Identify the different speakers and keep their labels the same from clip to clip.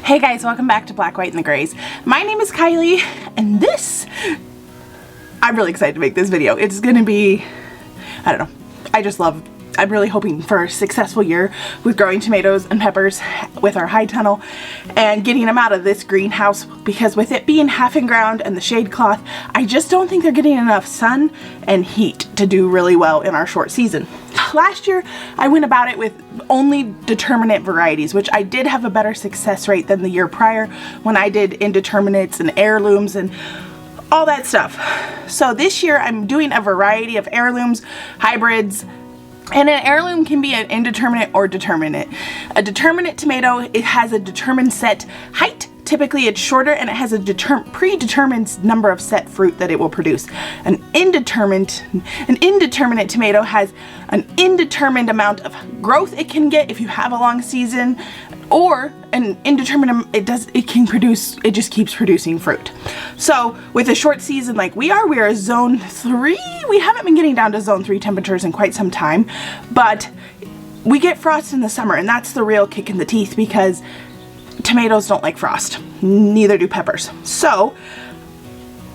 Speaker 1: Hey guys, welcome back to Black, White, and the Grays. My name is Kylie, and I'm really excited to make this video. It's gonna be, I don't know, I'm really hoping for a successful year with growing tomatoes and peppers with our high tunnel and getting them out of this greenhouse, because with it being half in ground and the shade cloth, I just don't think they're getting enough sun and heat to do really well in our short season. Last year, I went about it with only determinate varieties, which I did have a better success rate than the year prior when I did indeterminates and heirlooms and all that stuff. So this year, I'm doing a variety of heirlooms, hybrids, and an heirloom can be an indeterminate or determinate. A determinate tomato, it has a determined set height. Typically it's shorter and it has a predetermined number of set fruit that it will produce. An indeterminate tomato has an indeterminate amount of growth it can get if you have a long season, or an indeterminate, it just keeps producing fruit. So with a short season like we are zone 3. We haven't been getting down to zone 3 temperatures in quite some time, but we get frost in the summer, and that's the real kick in the teeth because tomatoes don't like frost. Neither do peppers. So,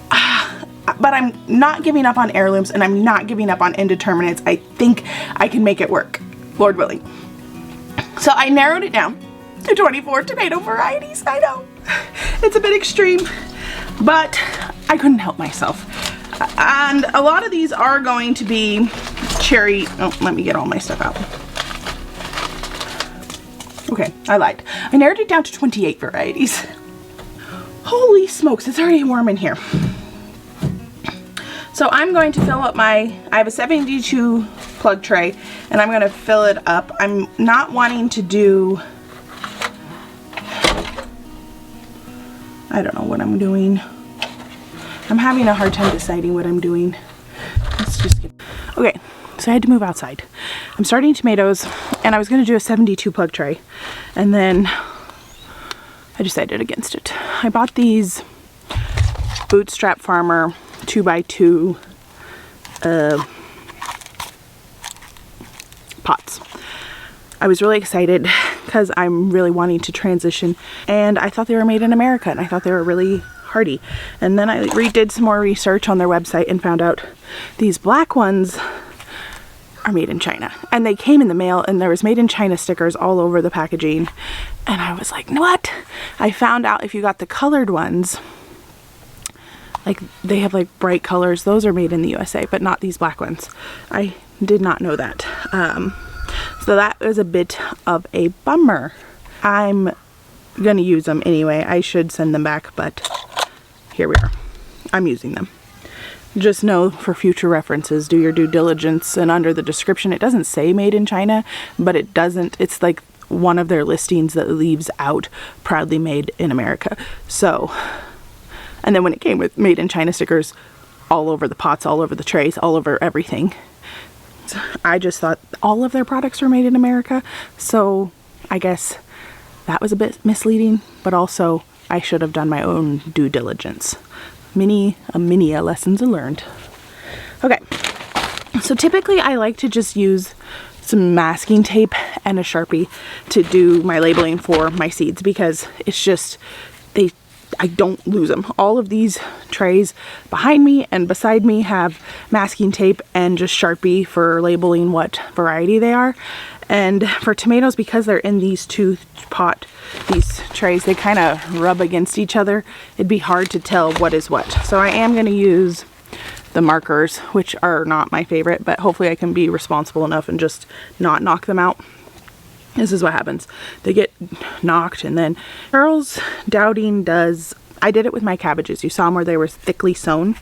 Speaker 1: but I'm not giving up on heirlooms, and I'm not giving up on indeterminates. I think I can make it work, Lord willing. So I narrowed it down to 24 tomato varieties. I know, it's a bit extreme, but I couldn't help myself. And a lot of these are going to be cherry. Oh, let me get all my stuff out. Okay, I lied. I narrowed it down to 28 varieties. Holy smokes, it's already warm in here. So I'm going to fill up I have a 72 plug tray, and I'm going to fill it up. I'm not wanting to do, I don't know what I'm doing. I'm having a hard time deciding what I'm doing. Let's just get, okay. So I had to move outside. I'm starting tomatoes, and I was going to do a 72 plug tray, and then I decided against it. I bought these Bootstrap Farmer 2x2 pots. I was really excited because I'm really wanting to transition, and I thought they were made in America, and I thought they were really hardy. And then I redid some more research on their website and found out these black ones are made in China, and they came in the mail, and there was made in China stickers all over the packaging, and I was like, what? I found out if you got the colored ones, like they have like bright colors, those are made in the USA, but not these black ones. I did not know that. So that was a bit of a bummer. I'm gonna use them anyway. I should send them back, but here we are. I'm using them. Just know for future references, do your due diligence, and under the description it doesn't say made in China, but it's like one of their listings that leaves out proudly made in America. So, and then when it came with made in China stickers all over the pots, all over the trays, all over everything, so I just thought all of their products were made in America. So I guess that was a bit misleading, but also I should have done my own due diligence. Many lessons learned. Okay, so typically I like to just use some masking tape and a Sharpie to do my labeling for my seeds, because it's just, I don't lose them. All of these trays behind me and beside me have masking tape and just Sharpie for labeling what variety they are. And for tomatoes, because they're in these these trays, they kind of rub against each other. It'd be hard to tell what is what. So I am going to use the markers, which are not my favorite, but hopefully I can be responsible enough and just not knock them out. This is what happens. They get knocked, and then Charles Dowding I did it with my cabbages. You saw them where they were thickly sown.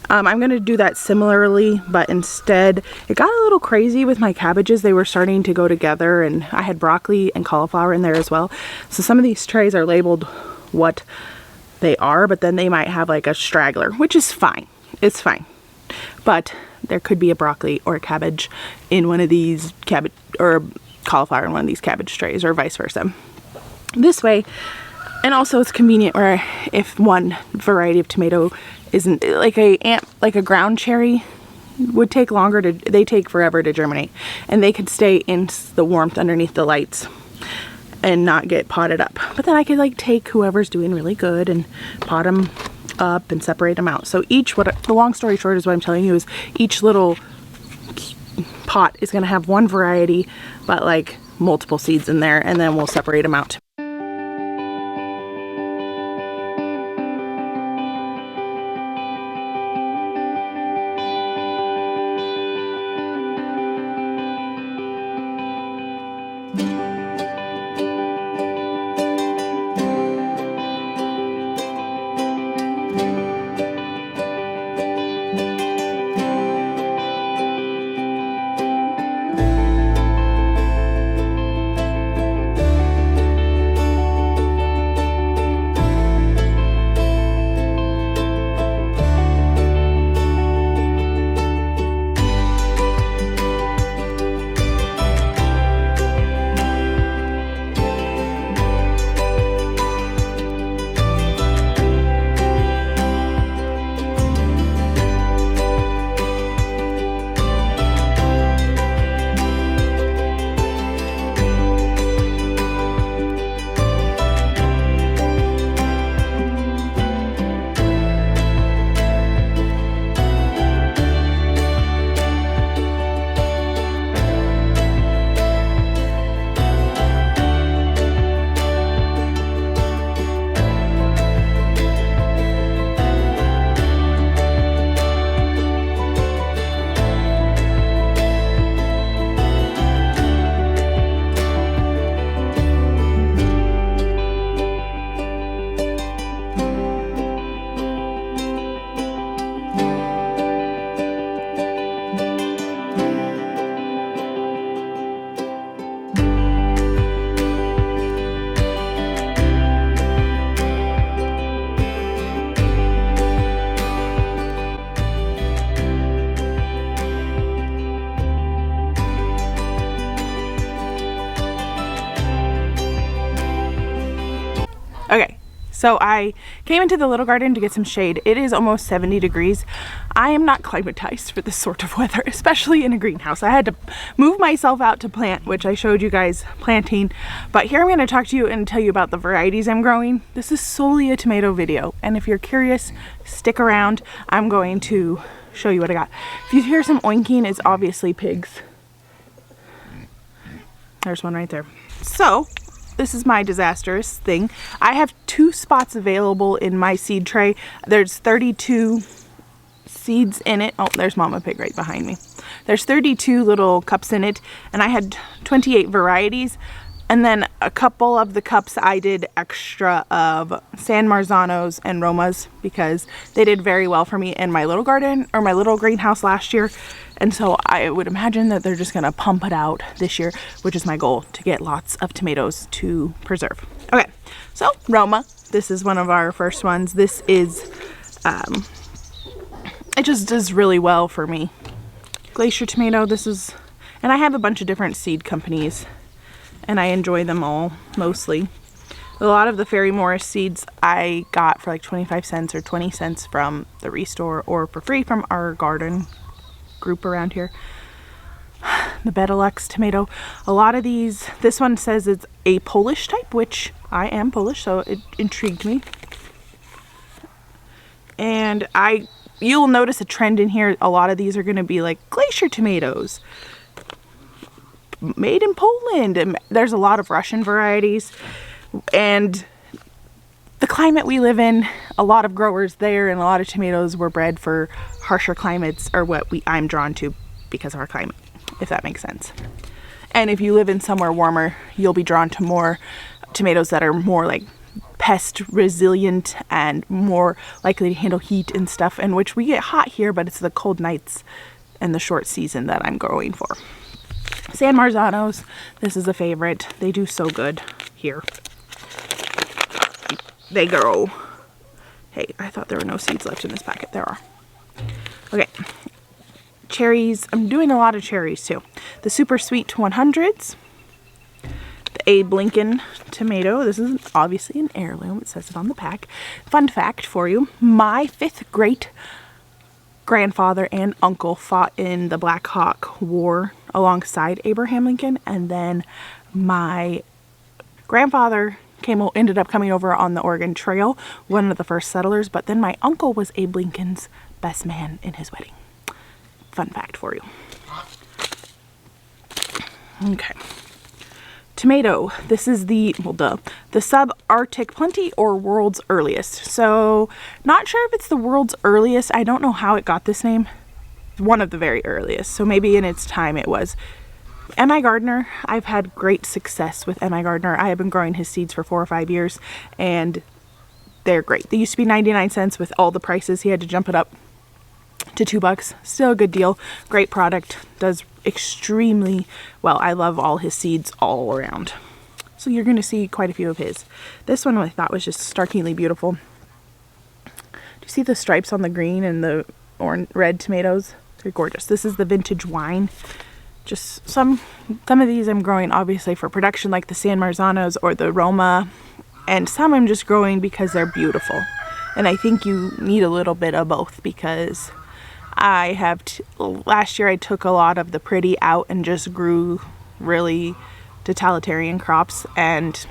Speaker 1: I'm going to do that similarly, but instead it got a little crazy with my cabbages. They were starting to go together, and I had broccoli and cauliflower in there as well. So some of these trays are labeled what they are, but then they might have like a straggler, which is fine. It's fine. But there could be a broccoli or a cabbage in one of these or cauliflower in one of these cabbage trays, or vice versa. This way, and also it's convenient where if one variety of tomato isn't, like a ground cherry would take longer they take forever to germinate, and they could stay in the warmth underneath the lights. and not get potted up. But then I could like take whoever's doing really good and pot them up and separate them out. So each, the long story short is what I'm telling you is each little pot is going to have one variety, but like multiple seeds in there, and then we'll separate them out. Okay, so I came into the little garden to get some shade. It is almost 70 degrees. I am not climatized for this sort of weather, especially in a greenhouse. I had to move myself out to plant, which I showed you guys planting. But here I'm going to talk to you and tell you about the varieties I'm growing. This is solely a tomato video, and if you're curious, stick around. I'm going to show you what I got. If you hear some oinking, it's obviously pigs. There's one right there. So this is my disastrous thing. I have 2 spots available in my seed tray. There's 32 seeds in it. Oh, there's Mama Pig right behind me. There's 32 little cups in it, and I had 28 varieties. And then a couple of the cups I did extra of San Marzanos and Romas because they did very well for me in my little garden or my little greenhouse last year. And so I would imagine that they're just going to pump it out this year, which is my goal, to get lots of tomatoes to preserve. Okay, so Roma, this is one of our first ones. This is, it just does really well for me. Glacier tomato, this is, and I have a bunch of different seed companies, and I enjoy them all, mostly. A lot of the Fairy Morris seeds I got for like 25 cents or 20 cents from the Restore or for free from our garden group around here. The Betelux tomato. A lot of these, this one says it's a Polish type, which I am Polish, so it intrigued me. And you'll notice a trend in here. A lot of these are going to be like glacier tomatoes, made in Poland, and there's a lot of Russian varieties. And the climate we live in, a lot of growers there and a lot of tomatoes were bred for harsher climates, or what I'm drawn to because of our climate, if that makes sense. And if you live in somewhere warmer, you'll be drawn to more tomatoes that are more like pest resilient and more likely to handle heat and stuff, and which we get hot here, but it's the cold nights and the short season that I'm growing for. San Marzanos, this is a favorite. They do so good here. They grow. Hey, I thought there were no seeds left in this packet. There are. Okay. Cherries. I'm doing a lot of cherries too. The Super Sweet 100s. The Abe Lincoln tomato. This is obviously an heirloom. It says it on the pack. Fun fact for you. My 5th great grandfather and uncle fought in the Black Hawk War alongside Abraham Lincoln, and then my grandfather ended up coming over on the Oregon Trail, one of the first settlers, but then my uncle was Abe Lincoln's best man in his wedding. Fun fact for you. Okay. Tomato. This is the, well, the subarctic plenty or world's earliest. So not sure if it's the world's earliest. I don't know how it got this name. One of the very earliest. So maybe in its time it was. M.I. Gardner, I've had great success with M.I. Gardner. I have been growing his seeds for 4 or 5 years, and they're great. They used to be 99 cents with all the prices. He had to jump it up to $2. Still a good deal. Great product. Does extremely well. I love all his seeds all around. So you're going to see quite a few of his. This one I thought was just starkly beautiful. Do you see the stripes on the green and the red tomatoes? They're gorgeous. This is the vintage wine. Just some of these I'm growing obviously for production, like the San Marzanos or the Roma, and some I'm just growing because they're beautiful. And I think you need a little bit of both, because I have last year I took a lot of the pretty out and just grew really totalitarian crops, and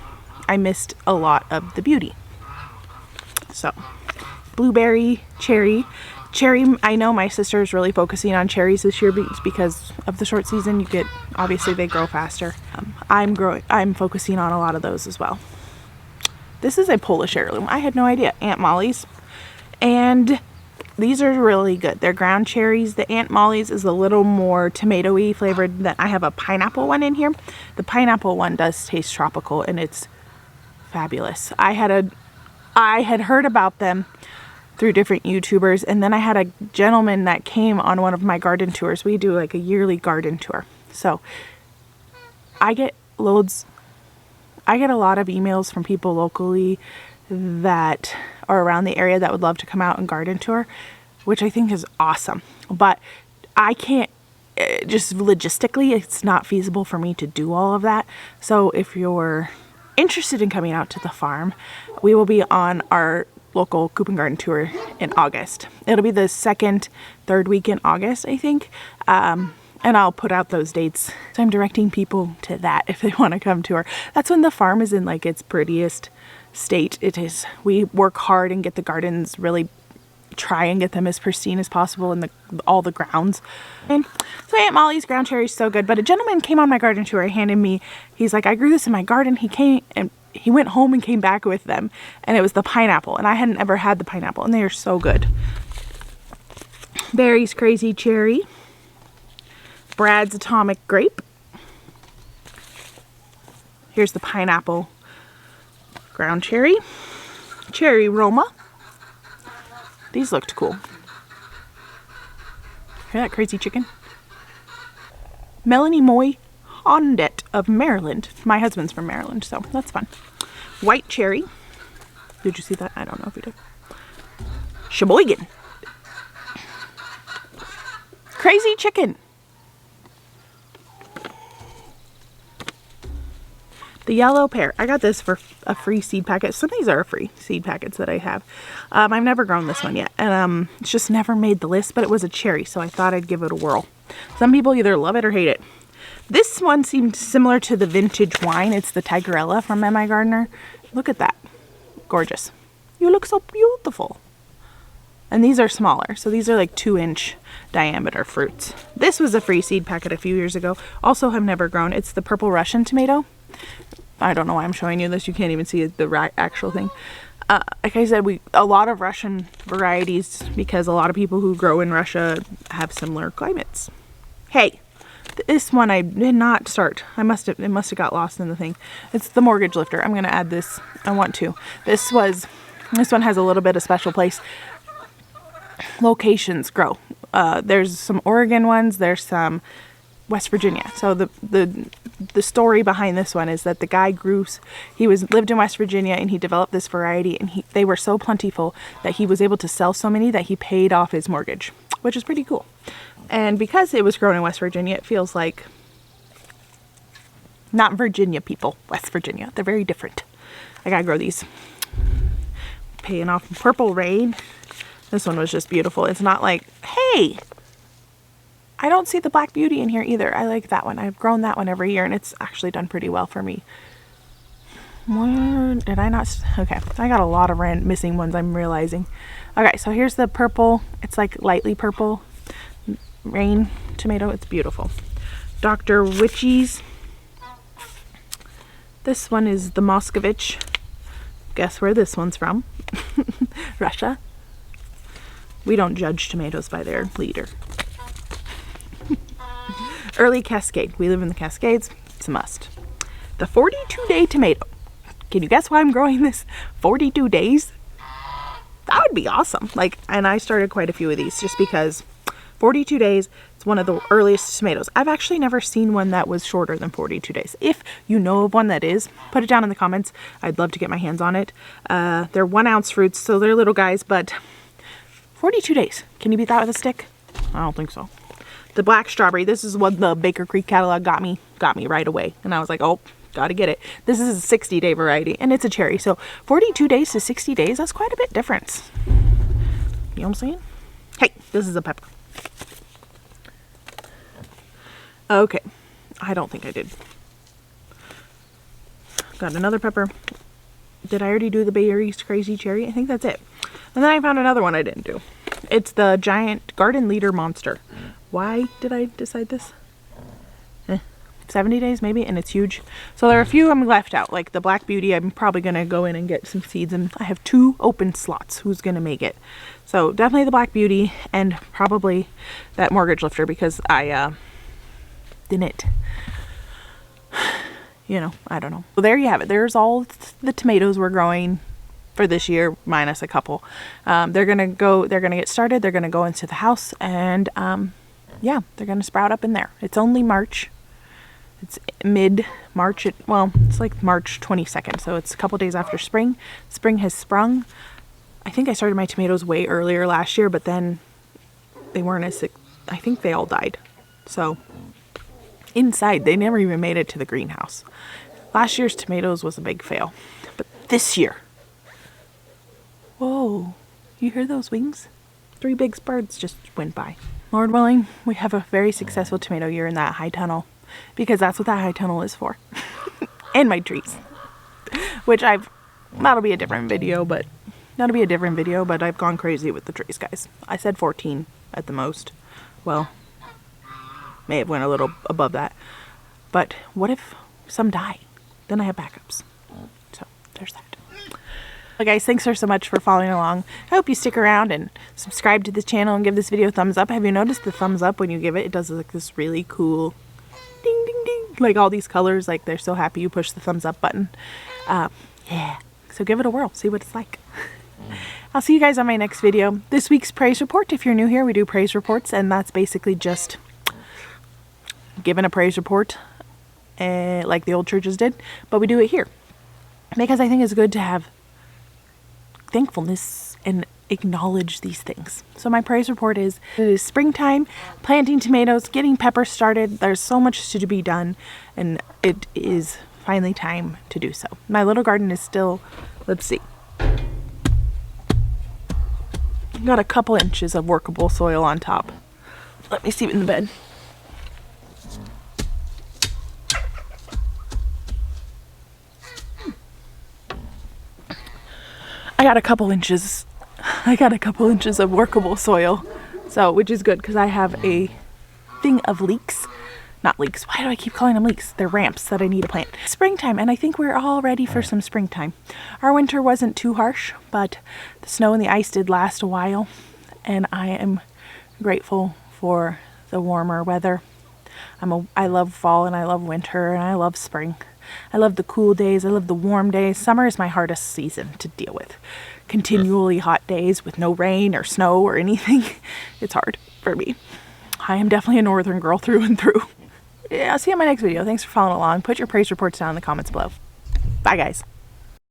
Speaker 1: I missed a lot of the beauty. So blueberry, cherry. Cherry, I know my sister is really focusing on cherries this year because of the short season. You get, obviously they grow faster. I'm focusing on a lot of those as well. This is a Polish heirloom. I had no idea. Aunt Molly's. And these are really good. They're ground cherries. The Aunt Molly's is a little more tomato-y flavored than I have a pineapple one in here. The pineapple one does taste tropical and it's fabulous. I had heard about them through different YouTubers, and then I had a gentleman that came on one of my garden tours. We do like a yearly garden tour. So I get a lot of emails from people locally that are around the area that would love to come out and garden tour, which I think is awesome. But I can't, just logistically, it's not feasible for me to do all of that. So if you're interested in coming out to the farm, we will be on our local Coop and Garden tour in August. It'll be the third week in August, I think. And I'll put out those dates. So I'm directing people to that if they want to come tour. That's when the farm is in like its prettiest state. It is. We work hard and get the gardens, really try and get them as pristine as possible, and all the grounds. And so Aunt Molly's ground cherry is so good. But a gentleman came on my garden tour, he's like, I grew this in my garden. He went home and came back with them, and it was the pineapple, and I hadn't ever had the pineapple, and they are so good. Barry's Crazy Cherry, Brad's Atomic Grape. Here's the pineapple ground cherry, Cherry Roma. These looked cool. Hear that crazy chicken? Melanie Moy Hondet of Maryland. My husband's from Maryland, so that's fun. White cherry. Did you see that? I don't know if you did. Sheboygan. Crazy chicken. The yellow pear. I got this for a free seed packet. Some of these are free seed packets that I have. I've never grown this one yet, and it's just never made the list, but it was a cherry, so I thought I'd give it a whirl. Some people either love it or hate it. This one seemed similar to the vintage wine. It's the Tigerella from M.I. Gardner. Look at that. Gorgeous. You look so beautiful. And these are smaller. So these are like 2-inch diameter fruits. This was a free seed packet a few years ago. Also have never grown. It's the purple Russian tomato. I don't know why I'm showing you this. You can't even see the actual thing. Like I said, a lot of Russian varieties, because a lot of people who grow in Russia have similar climates. Hey. This one I did not start. It must have got lost in the thing. It's the mortgage lifter. I'm going to add this. I want to. This one has a little bit of special place. Locations grow. There's some Oregon ones. There's some West Virginia. So the story behind this one is that the guy lived in West Virginia, and he developed this variety, and they were so plentiful that he was able to sell so many that he paid off his mortgage, which is pretty cool. And because it was grown in West Virginia, it feels like not Virginia people, West Virginia. They're very different. I gotta grow these. Paying off Purple Rain. This one was just beautiful. It's not like, hey, I don't see the Black Beauty in here either. I like that one. I've grown that one every year, and it's actually done pretty well for me. Where did I not? Okay, I got a lot of missing ones, I'm realizing. Okay, so here's the purple. It's like lightly purple rain tomato. It's beautiful. Dr. Witchy's. This one is the Moscovich. Guess where this one's from? Russia. We don't judge tomatoes by their leader. Early Cascade. We live in the Cascades. It's a must. The 42-day tomato. Can you guess why I'm growing this 42 days? That would be awesome. Like, and I started quite a few of these just because 42 days, it's one of the earliest tomatoes. I've actually never seen one that was shorter than 42 days. If you know of one that is, put it down in the comments. I'd love to get my hands on it. They're 1 ounce fruits, so they're little guys, but 42 days. Can you beat that with a stick? I don't think so. The black strawberry, this is what the Baker Creek catalog got me right away. And I was like, oh, gotta get it. This is a 60-day variety, and it's a cherry. So 42 days to 60 days, that's quite a bit difference. You know what I'm saying? Hey, this is a pepper. Okay, I don't think I did. Got another pepper. Did I already do the Barry's Crazy Cherry? I think that's it. And then I found another one I didn't do. It's the giant garden leader monster. Why did I decide this? 70 days maybe, and it's huge. So there are a few I'm left out, like the Black Beauty. I'm probably gonna go in and get some seeds, and I have 2 open slots. Who's gonna make it? So definitely the Black Beauty, and probably that Mortgage Lifter, because I didn't, you know, I don't know. So there you have it. There's all the tomatoes we're growing for this year, minus a couple. They're gonna get started. They're gonna go into the house, and yeah, they're gonna sprout up in there. It's only March. It's mid-March. Well, it's like March 22nd, so it's a couple days after spring. Spring has sprung. I think I started my tomatoes way earlier last year, but then they weren't as sick. I think they all died. So inside, they never even made it to the greenhouse. Last year's tomatoes was a big fail, but this year, whoa, you hear those wings? 3 big birds just went by. Lord willing, we have a very successful tomato year in that high tunnel, because that's what that high tunnel is for. And my trees, which that'll be a different video, but I've gone crazy with the trees, guys. I said 14 at the most. Well, may have went a little above that, but what if some die? Then I have backups. So there's that. Well, guys, thanks so much for following along. I hope you stick around and subscribe to this channel and give this video a thumbs up. Have you noticed the thumbs up when you give it? It does like this really cool ding ding ding, like all these colors, like they're so happy you push the thumbs up button. Yeah, so give it a whirl, see what it's like. I'll see you guys on my next video. This week's praise report, if you're new here, we do praise reports, and that's basically just giving a praise report like the old churches did, but we do it here because I think it's good to have thankfulness and acknowledge these things. So my praise report is, it is springtime, planting tomatoes, getting peppers started. There's so much to be done, and it is finally time to do so. My little garden is still, let's see, got a couple inches of workable soil on top. Let me see it in the bed. I got a couple inches of workable soil, so which is good because I have a thing of leeks. Not leeks. Why do I keep calling them leeks? They're ramps that I need to plant. Springtime, and I think we're all ready for some springtime. Our winter wasn't too harsh, but the snow and the ice did last a while, and I am grateful for the warmer weather. I love fall, and I love winter, and I love spring. I love the cool days. I love the warm days. Summer is my hardest season to deal with. Continually hot days with no rain or snow or anything. It's hard for me. I am definitely a northern girl through and through. Yeah, I'll see you in my next video. Thanks for following along. Put your praise reports down in the comments below. Bye, guys.